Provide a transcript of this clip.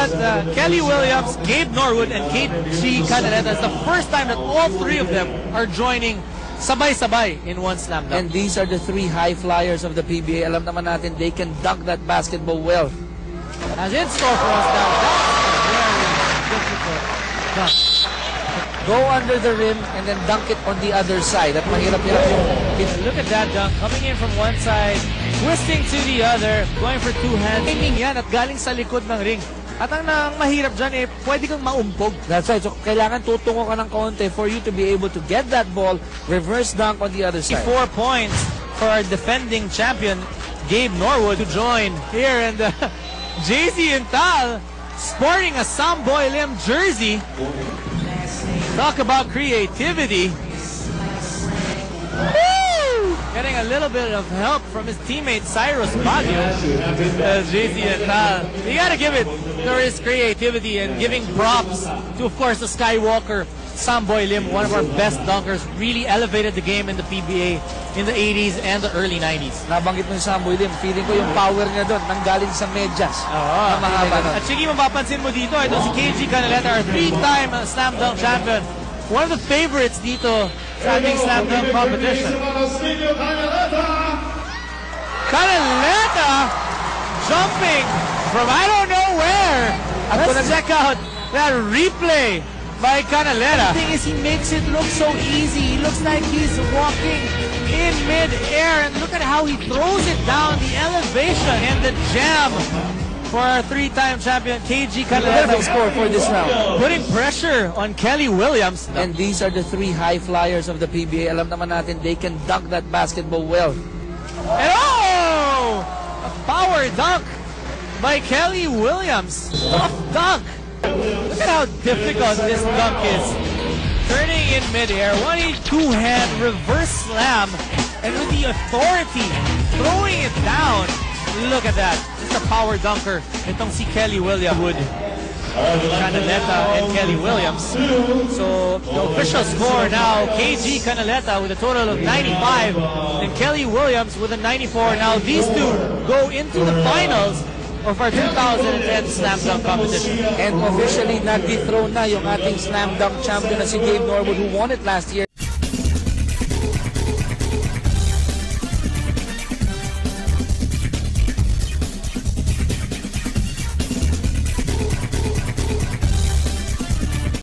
that Kelly Williams, Gabe Norwood, and KG Canaleta is the first time that all three of them are joining sabay-sabay in one slam dunk. And these are the three high flyers of the PBA. Alam naman natin, they can dunk that basketball well. As in store for us now, that's a very difficult dunk. Go under the rim and then dunk it on the other side. At mahirap-hirap yung... Look at that dunk, coming in from one side, twisting to the other, going for two hands. Aiming yan at galing sa likod ng ring. At ang mahirap dyan pwede kang maumpog. That's right. So, kailangan tutungo ka ng konti for you to be able to get that ball, reverse dunk on the other side. 4 points for our defending champion, Gabe Norwood, to join here. And JC Intal sporting a Samboy Lim jersey. Talk about creativity. Woo! Getting a little bit of help from his teammate Cyrus Baguio. JC Intal. You gotta give it for his creativity and giving props to, of course, the Skywalker, Samboy Lim, one of our best dunkers, really elevated the game in the PBA in the 80s and the early 90s. Nabanggit mo yung Samboy Lim, feeling ko yung power niya doon, nanggaling sa medyas. Oo. At sige, mapapansin mo dito, ito si KG Canaleta, our 3-time slam dunk champion. One of the favorites dito sa ating slam dunk competition. Canaleta jumping from I don't know where. Let's check out that replay by Canaleta. The thing is, he makes it look so easy. He looks like he's walking in mid-air, and look at how he throws it down, the elevation and the jam for our 3-time champion KG Canaleta. Perfect score for this round. Putting pressure on Kelly Williams. And these are the three high flyers of the PBA. Alam naman natin, they can dunk that basketball well. And oh! A power dunk by Kelly Williams. Tough dunk. Look at how difficult this dunk is. Turning in midair, 1-2-hand reverse slam, and with the authority, throwing it down. Look at that. Just a power dunker. Itong si Kelly Williams. Canaleta and Kelly Williams. So the official score now, KG Canaleta with a total of 95 and Kelly Williams with a 94. Now these two go into the finals of our 2010 Slam Dunk competition. And officially, na-dethrone na yung ating Slam Dunk champion na si Gabe Norwood, who won it last year.